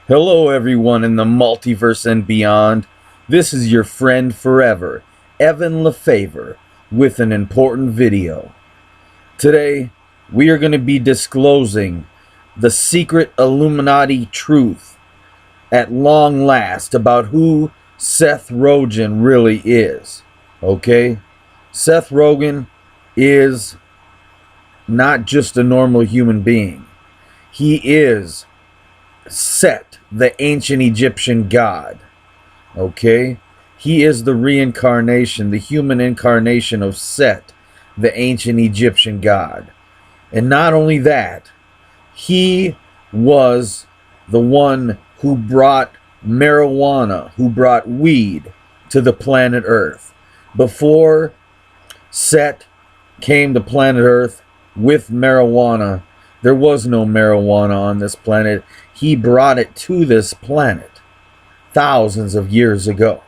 Hello, everyone in the multiverse and beyond. This is your friend forever, Evan Lefavor, with an important video. Today, we are going to be disclosing the secret Illuminati truth at long last about who Seth Rogen really is. Okay? Seth Rogen is not just a normal human being. He is Set, the ancient Egyptian god. Okay? He is the reincarnation, the human incarnation of Set, the ancient Egyptian god. And not only that, he was the one who brought marijuana, who brought weed to the planet Earth. Before Set came to planet Earth with marijuana, there was no marijuana on this planet. He brought it to this planet thousands of years ago.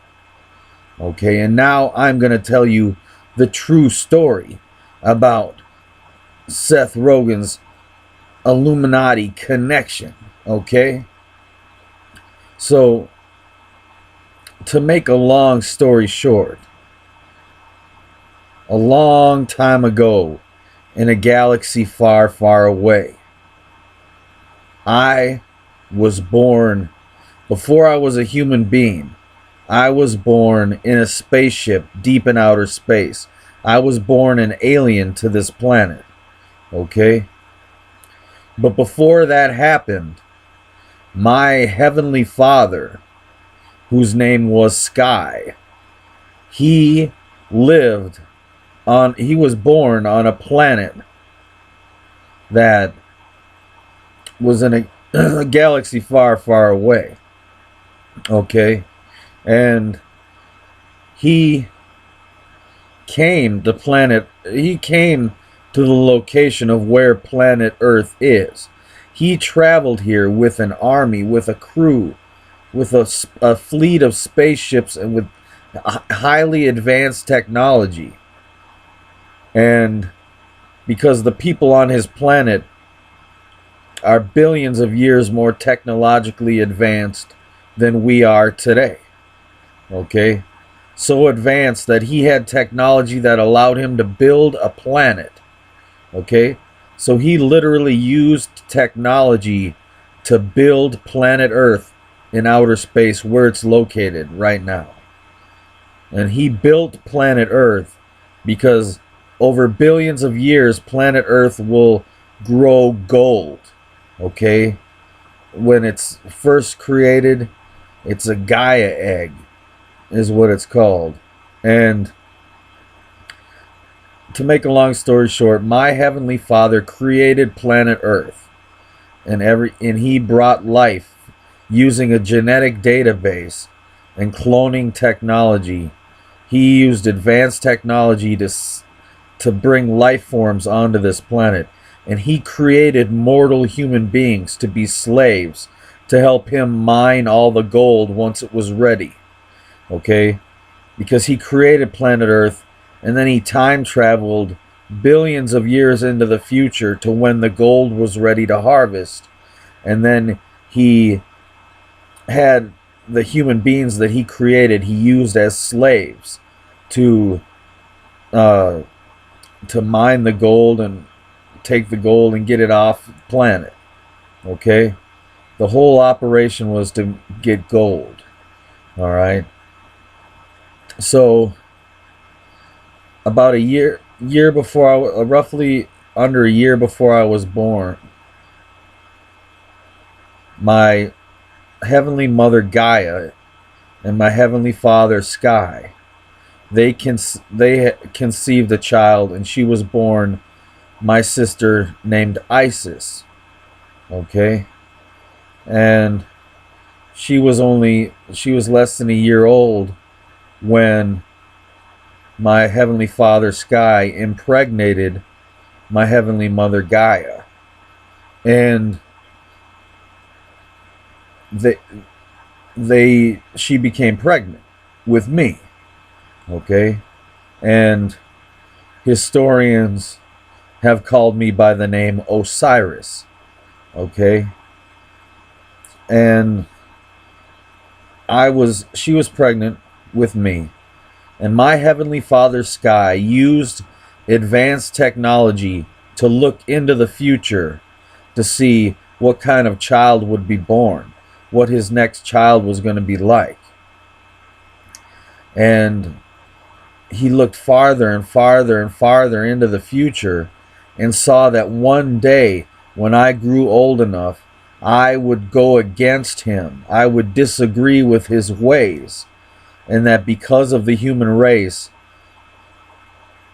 Okay, and now I'm going to tell you the true story about Seth Rogen's Illuminati connection. Okay? So, to make a long story short, a long time ago in a galaxy far, far away, I was born, before I was a human being, I was born in a spaceship deep in outer space. I was born an alien to this planet. Okay? But before that happened, my heavenly father, whose name was Sky, he was born on a planet that was in a galaxy far, far away. Okay? And he came to the location of where planet Earth is. He traveled here with an army, with a crew, with a fleet of spaceships, and with highly advanced technology. And because the people on his planet are billions of years more technologically advanced than we are today. Okay? So advanced that he had technology that allowed him to build a planet. Okay? So he literally used technology to build planet Earth in outer space where it's located right now. And he built planet Earth because over billions of years, planet Earth will grow gold. Okay? When it's first created, it's a Gaia egg, is what it's called. And to make a long story short, my heavenly father created planet Earth. And he brought life using a genetic database and cloning technology. He used advanced technology to bring life forms onto this planet. And he created mortal human beings to be slaves to help him mine all the gold once it was ready. Okay? Because he created planet Earth, and then he time traveled billions of years into the future to when the gold was ready to harvest. And then he had the human beings that he created, he used as slaves to mine the gold and take the gold and get it off the planet. Okay? The whole operation was to get gold. Alright? So, about roughly under a year before I was born, my heavenly mother Gaia and my heavenly father Sky, they conceived a child, and she was born my sister named Isis. Okay? And she was less than a year old when my heavenly father Sky impregnated my heavenly mother Gaia. And she became pregnant with me. Okay? And historians have called me by the name Osiris. Okay? and she was pregnant with me, and my Heavenly Father Sky used advanced technology to look into the future to see what kind of child would be born, what his next child was going to be like. And he looked farther and farther and farther into the future and saw that one day when I grew old enough, I would go against him. I would disagree with his ways. And that because of the human race,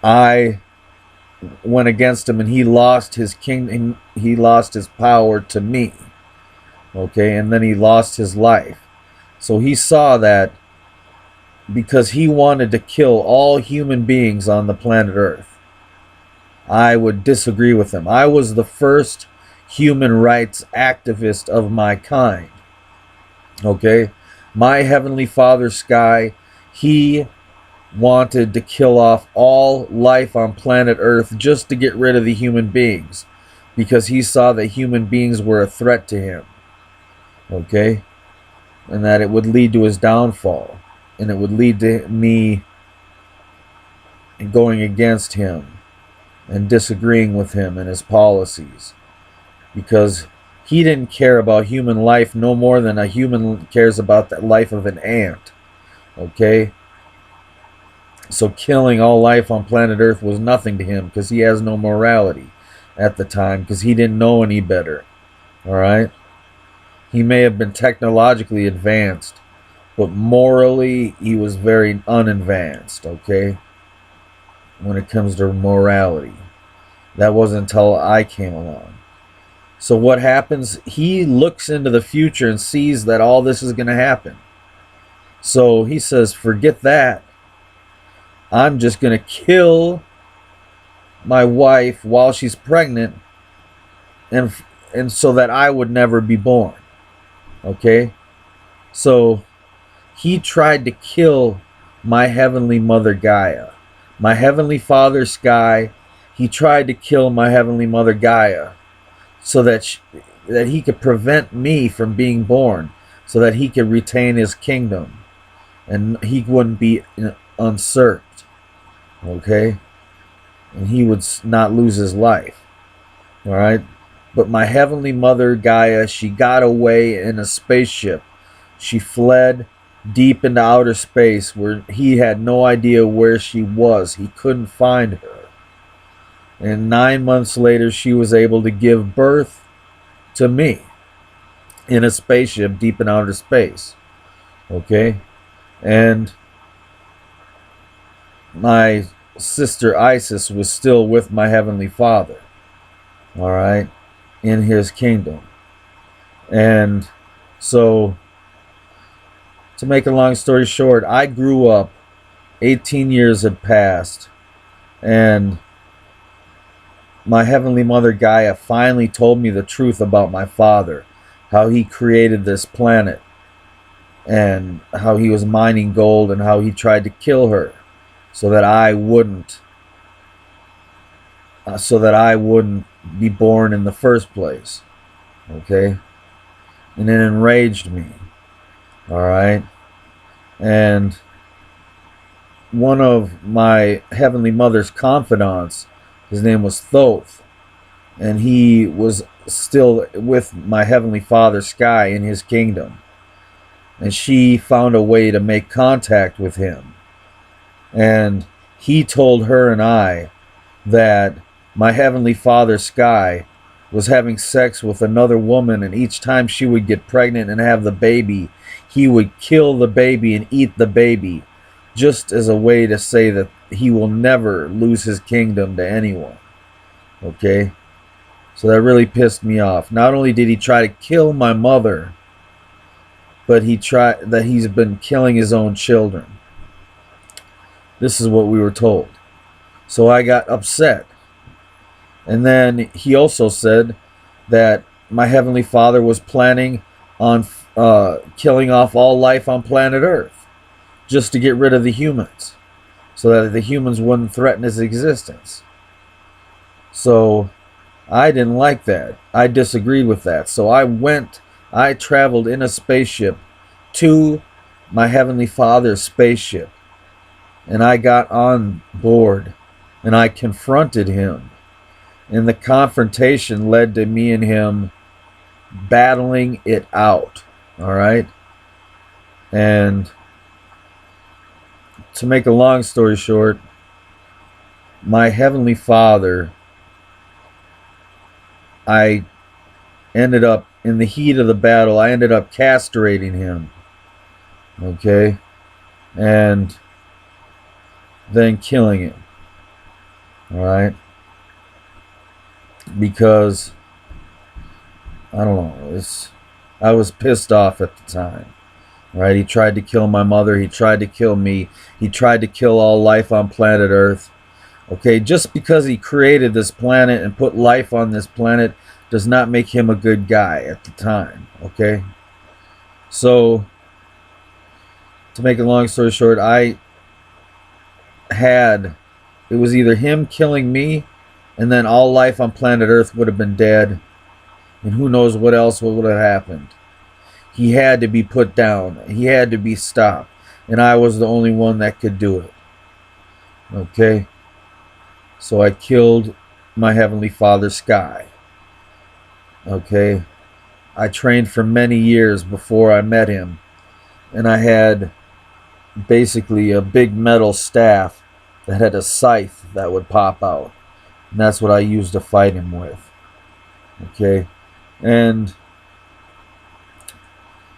I went against him and he lost his kingdom. He lost his power to me. Okay, and then he lost his life. So he saw that because he wanted to kill all human beings on the planet Earth, I would disagree with him. I was the first human rights activist of my kind. Okay? My Heavenly Father Sky, he wanted to kill off all life on planet Earth just to get rid of the human beings, because he saw that human beings were a threat to him. Okay? And that it would lead to his downfall. And it would lead to me going against him and disagreeing with him and his policies. Because he didn't care about human life no more than a human cares about the life of an ant. Okay? So killing all life on planet Earth was nothing to him, because he has no morality at the time, because he didn't know any better. Alright? He may have been technologically advanced, but morally he was very unadvanced. Okay? When it comes to morality. That wasn't until I came along. So what happens? He looks into the future and sees that all this is going to happen. So he says, forget that. I'm just going to kill my wife while she's pregnant, and so that I would never be born. Okay? So he tried to kill my Heavenly Mother Gaia. My Heavenly Father Sky, he tried to kill my Heavenly Mother Gaia so that he could prevent me from being born, so that he could retain his kingdom and he wouldn't be usurped. Okay? And he would not lose his life. Alright? But my Heavenly Mother Gaia, she got away in a spaceship. She fled deep into outer space where he had no idea where she was. He couldn't find her. And 9 months later, she was able to give birth to me in a spaceship deep in outer space. Okay? And my sister Isis was still with my Heavenly Father. Alright? In his kingdom. And so, to make a long story short, I grew up, 18 years had passed, and my Heavenly Mother Gaia finally told me the truth about my father, how he created this planet, and how he was mining gold, and how he tried to kill her so that I wouldn't be born in the first place. Okay? And it enraged me. Alright? And one of my Heavenly Mother's confidants, his name was Thoth, and he was still with my Heavenly Father Sky in his kingdom. And she found a way to make contact with him. And he told her and I that my Heavenly Father Sky was having sex with another woman, and each time she would get pregnant and have the baby, he would kill the baby and eat the baby, just as a way to say that he will never lose his kingdom to anyone. Okay? So that really pissed me off. Not only did he try to kill my mother, but he's been killing his own children. This is what we were told. So I got upset. And then he also said that my Heavenly Father was planning on killing off all life on planet Earth, just to get rid of the humans, so that the humans wouldn't threaten his existence. So I didn't like that. I disagreed with that. So I went I traveled in a spaceship to my Heavenly Father's spaceship. And I got on board and I confronted him. And the confrontation led to me and him battling it out. All right. And to make a long story short, my Heavenly Father, I ended up, in the heat of the battle, I ended up castrating him. Okay. And then killing him. All right. Because, I don't know, I was pissed off at the time. Right? He tried to kill my mother. He tried to kill me. He tried to kill all life on planet Earth. Okay, just because he created this planet and put life on this planet does not make him a good guy at the time. Okay? So, to make a long story short, it was either him killing me, and then all life on planet Earth would have been dead, and who knows what else would have happened. He had to be put down. He had to be stopped. And I was the only one that could do it. Okay? So I killed my Heavenly Father, Sky. Okay? I trained for many years before I met him. And I had basically a big metal staff that had a scythe that would pop out. And that's what I used to fight him with. Okay? And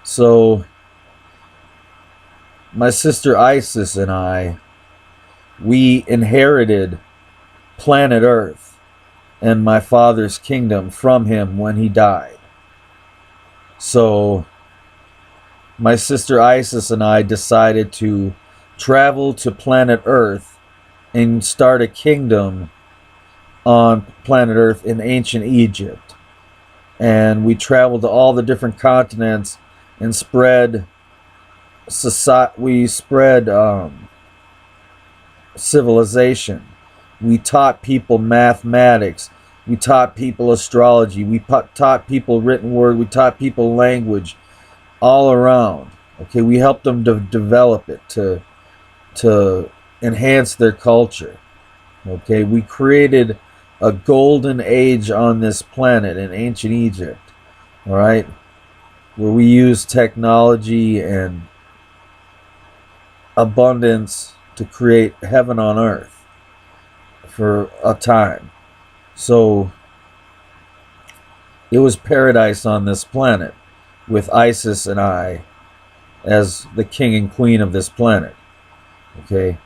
so my sister Isis and I, we inherited planet Earth and my father's kingdom from him when he died. So my sister Isis and I decided to travel to planet Earth and start a kingdom on planet Earth in ancient Egypt. And we traveled to all the different continents and spread civilization. We taught people mathematics. We taught people astrology. We taught people written word. We taught people language, all around. Okay, we helped them to develop it, to enhance their culture. Okay, we created a golden age on this planet in ancient Egypt. All right, where we use technology and abundance to create heaven on earth for a time. So it was paradise on this planet with Isis and I as the king and queen of this planet. Okay?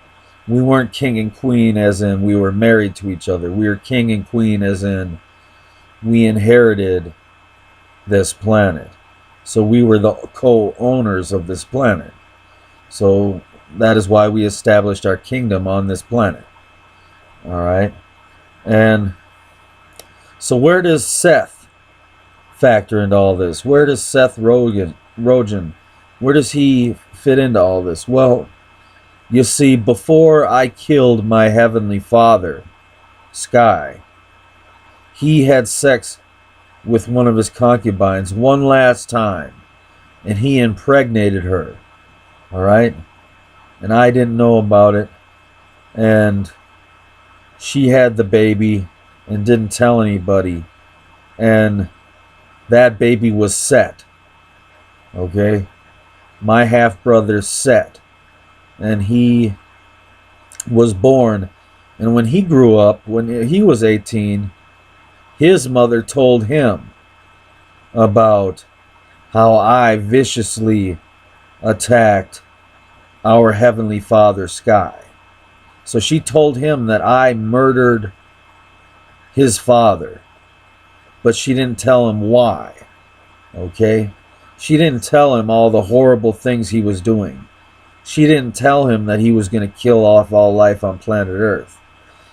We weren't king and queen as in we were married to each other. We were king and queen as in we inherited this planet. So we were the co-owners of this planet. So that is why we established our kingdom on this planet. All right? And so where does Seth factor into all this? Where does Seth Rogen, where does he fit into all this? Well, you see, before I killed my Heavenly Father, Sky, he had sex with one of his concubines one last time, and he impregnated her. All right? And I didn't know about it, and she had the baby and didn't tell anybody, and that baby was Set. Okay? My half-brother Set. And he was born, and when he grew up, when he was 18, his mother told him about how I viciously attacked our Heavenly Father, Sky. So she told him that I murdered his father, but she didn't tell him why. Okay? She didn't tell him all the horrible things he was doing. She didn't tell him that he was going to kill off all life on planet Earth.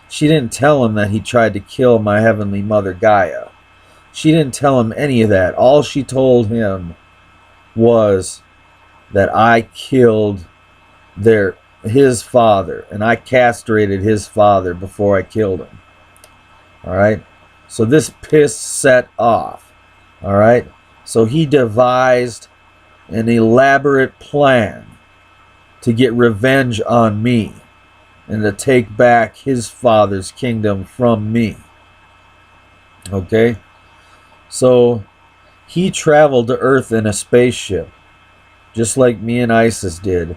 She didn't tell him that he tried to kill my Heavenly Mother, Gaia. She didn't tell him any of that. All she told him was that I killed his father, and I castrated his father before I killed him. All right? So this pissed Set off. All right? So he devised an elaborate plan to get revenge on me and to take back his father's kingdom from me. Okay? So he traveled to Earth in a spaceship, just like me and Isis did.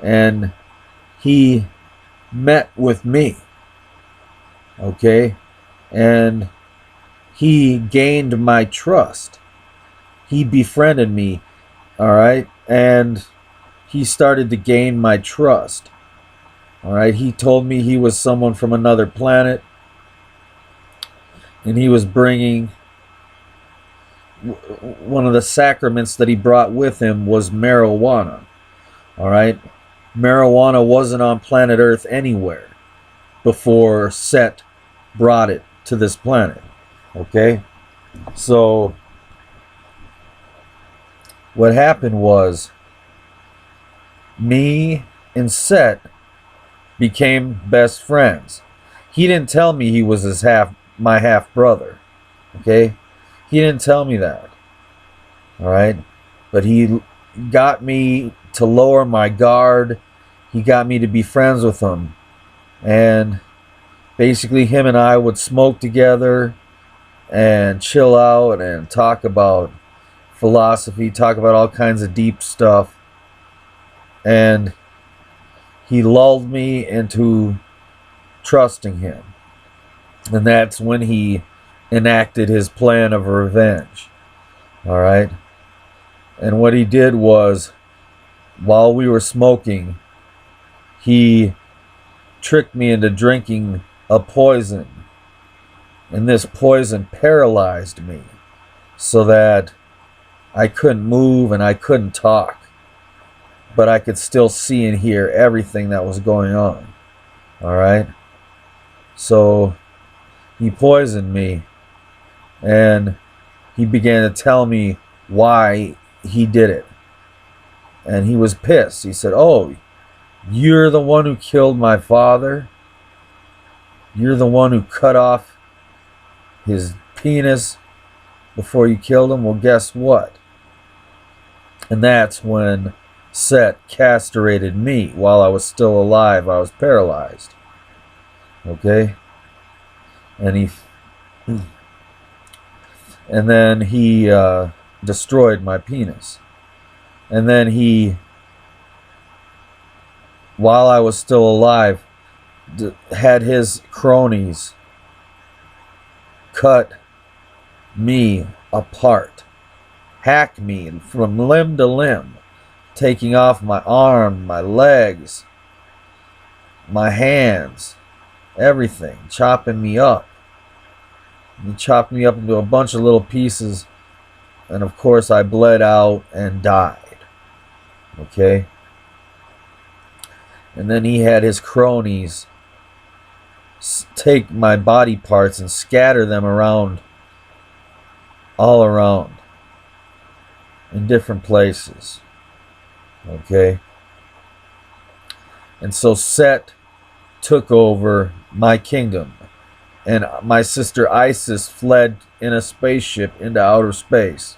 And he met with me. Okay? And he gained my trust. He befriended me. Alright? And he started to gain my trust. Alright? He told me he was someone from another planet. And he was bringing... one of the sacraments that he brought with him was marijuana. Alright? Marijuana wasn't on planet Earth anywhere before Set brought it to this planet. Okay? So what happened was me and Set became best friends. He didn't tell me he was my half brother. Okay? He didn't tell me that. Alright? But he got me to lower my guard. He got me to be friends with him. And basically him and I would smoke together and chill out and talk about philosophy, talk about all kinds of deep stuff. And he lulled me into trusting him. And that's when he enacted his plan of revenge. Alright? And what he did was, while we were smoking, he tricked me into drinking a poison. And this poison paralyzed me so that I couldn't move and I couldn't talk. But I could still see and hear everything that was going on. Alright? So he poisoned me. And he began to tell me why he did it. And he was pissed. He said, "Oh, you're the one who killed my father? You're the one who cut off his penis before you killed him? Well, guess what?" And that's when Set castrated me while I was still alive. I was paralyzed. Okay? And then he destroyed my penis. And then he, while I was still alive, had his cronies cut me apart, hack me from limb to limb, taking off my arm, my legs, my hands, everything, chopping me up. He chopped me up into a bunch of little pieces, and of course I bled out and died. Okay? And then he had his cronies take my body parts and scatter them around, all around, in different places. Okay? And so Set took over my kingdom. And my sister Isis fled in a spaceship into outer space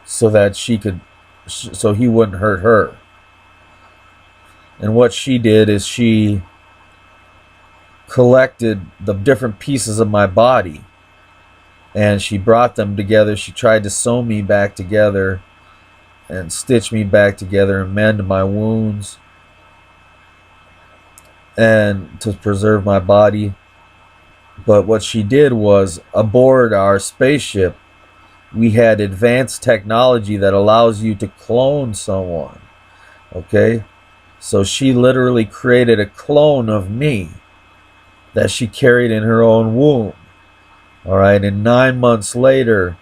so that so he wouldn't hurt her. And what she did is she collected the different pieces of my body and she brought them together. She tried to sew me back together and stitch me back together and mend my wounds and to preserve my body. But what she did was, aboard our spaceship, we had advanced technology that allows you to clone someone. Okay? So she literally created a clone of me that she carried in her own womb. Alright, and 9 months later,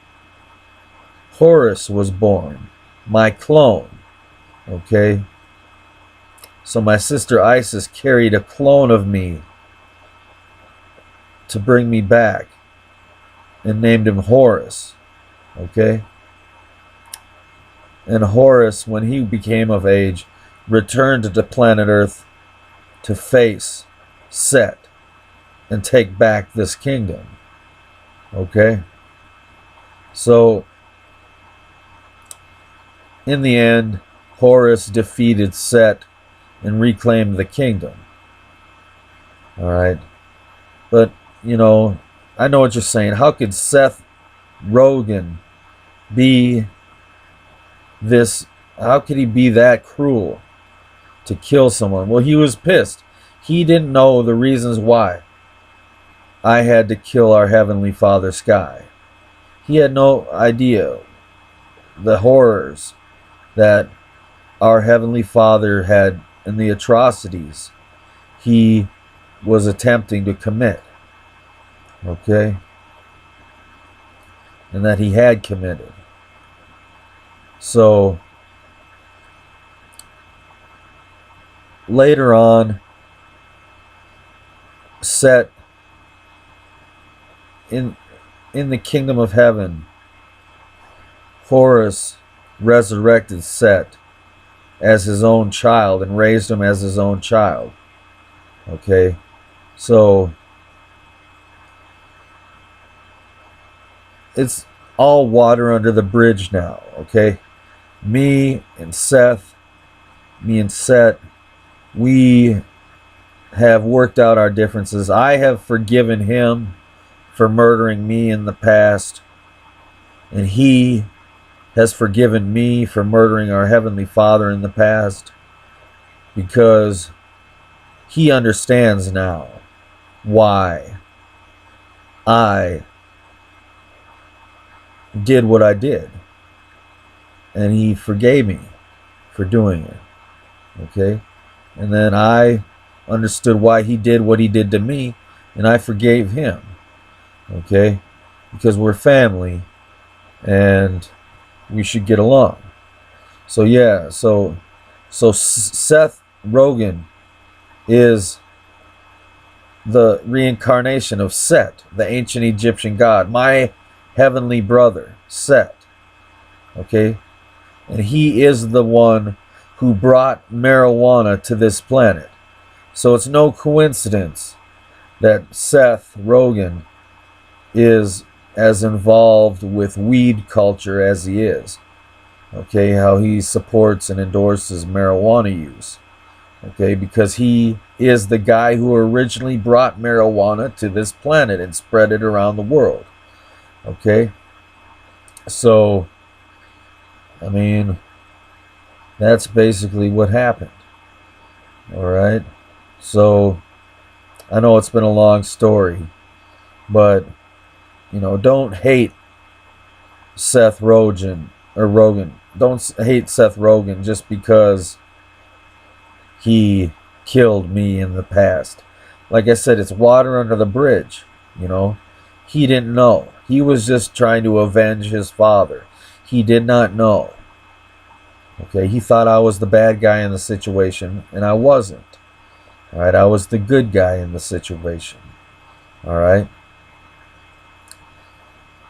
Horus was born, my clone. Okay? So my sister Isis carried a clone of me to bring me back and named him Horus. Okay? And Horus, when he became of age, returned to planet Earth to face Set and take back this kingdom. Okay? So, in the end, Horus defeated Set and reclaimed the kingdom. Alright? But, I know what you're saying. How could Seth Rogen be this? How could he be that cruel to kill someone? Well, he was pissed. He didn't know the reasons why I had to kill our Heavenly Father Sky. He had no idea the horrors that our Heavenly Father had and the atrocities he was attempting to commit. Okay? And that he had committed. So, later on, Set in the kingdom of heaven, Horus resurrected Set as his own child and raised him as his own child. Okay? So, it's all water under the bridge now, okay? Me and Set, we have worked out our differences. I have forgiven him for murdering me in the past, and he has forgiven me for murdering our Heavenly Father in the past, because he understands now why I did what I did, and he forgave me for doing it. Okay? And then I understood why he did what he did to me, and I forgave him. Okay? Because we're family and we should get along. So yeah, so Seth Rogen is the reincarnation of Set, the ancient Egyptian god, my heavenly brother, Set. Okay? And he is the one who brought marijuana to this planet. So it's no coincidence that Seth Rogen is as involved with weed culture as he is. Okay, how he supports and endorses marijuana use. Okay, because he is the guy who originally brought marijuana to this planet and spread it around the world. Okay, so, I mean, that's basically what happened. Alright, so, I know it's been a long story, but, don't hate Seth Rogen, or Rogan. Don't hate Seth Rogen just because he killed me in the past. Like I said, it's water under the bridge, He didn't know. He was just trying to avenge his father. He did not know. Okay, he thought I was the bad guy in the situation, and I wasn't. Alright, I was the good guy in the situation. Alright?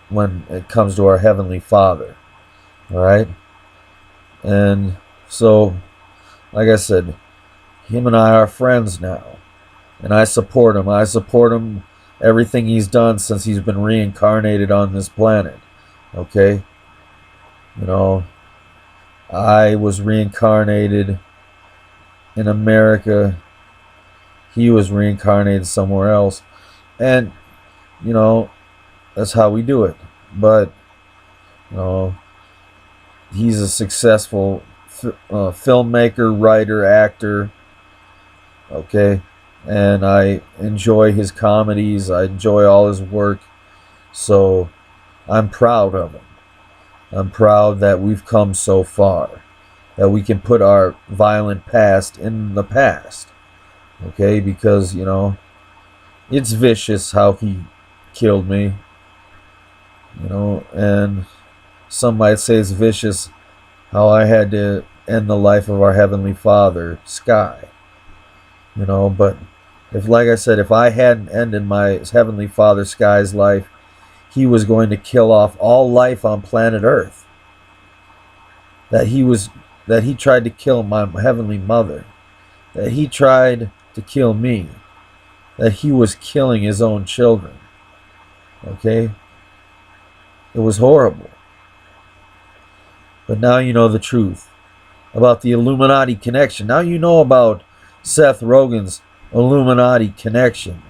When it comes to our Heavenly Father. Alright? And so, like I said, him and I are friends now. And I support him. I support him everything he's done since he's been reincarnated on this planet. Okay? I was reincarnated in America. He was reincarnated somewhere else. And, that's how we do it. But, he's a successful filmmaker, writer, actor. Okay? And I enjoy his comedies. I enjoy all his work. So, I'm proud of him. I'm proud that we've come so far. That we can put our violent past in the past. Okay? Because, it's vicious how he killed me. And some might say it's vicious how I had to end the life of our Heavenly Father, Sky. But like I said, if I hadn't ended my Heavenly Father, Sky's life, he was going to kill off all life on planet Earth. That he tried to kill my Heavenly Mother. That he tried to kill me. That he was killing his own children. Okay? It was horrible. But now you know the truth about the Illuminati connection. Now you know about Seth Rogen's Illuminati connection,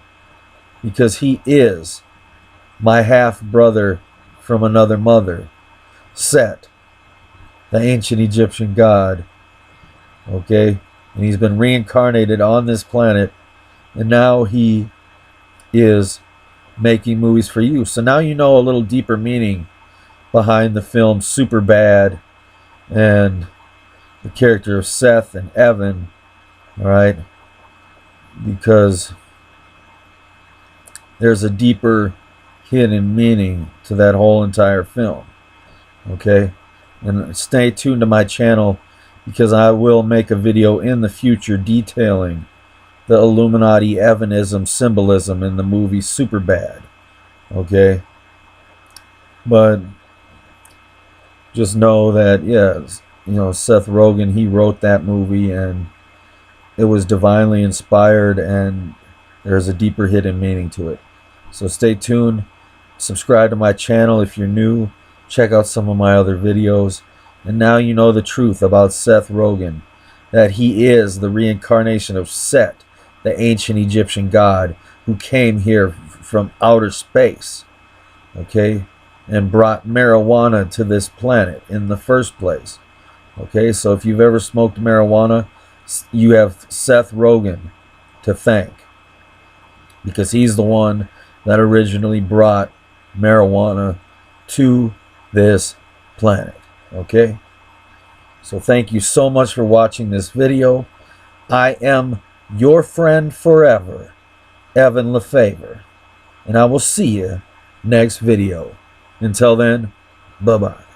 because he is my half-brother from another mother, Set, the ancient Egyptian god. Okay? And he's been reincarnated on this planet, and now he is making movies for you. So now you know a little deeper meaning behind the film Superbad and the character of Seth and Evan. Alright? Because there's a deeper hidden meaning to that whole entire film. Okay? And stay tuned to my channel, because I will make a video in the future detailing the Illuminati Evanism symbolism in the movie Superbad. Okay? But just know that, yes, you know, Seth Rogen, he wrote that movie, and it was divinely inspired, and there's a deeper hidden meaning to it. So stay tuned. Subscribe to my channel if you're new. Check out some of my other videos. And now you know the truth about Seth Rogen, that he is the reincarnation of Set, the ancient Egyptian god who came here from outer space, okay, and brought marijuana to this planet in the first place. Okay, so if you've ever smoked marijuana, you have Seth Rogen to thank, because he's the one that originally brought marijuana to this planet. Okay? So thank you so much for watching this video. I am your friend forever, Evan Lefavor, and I will see you next video. Until then, bye-bye.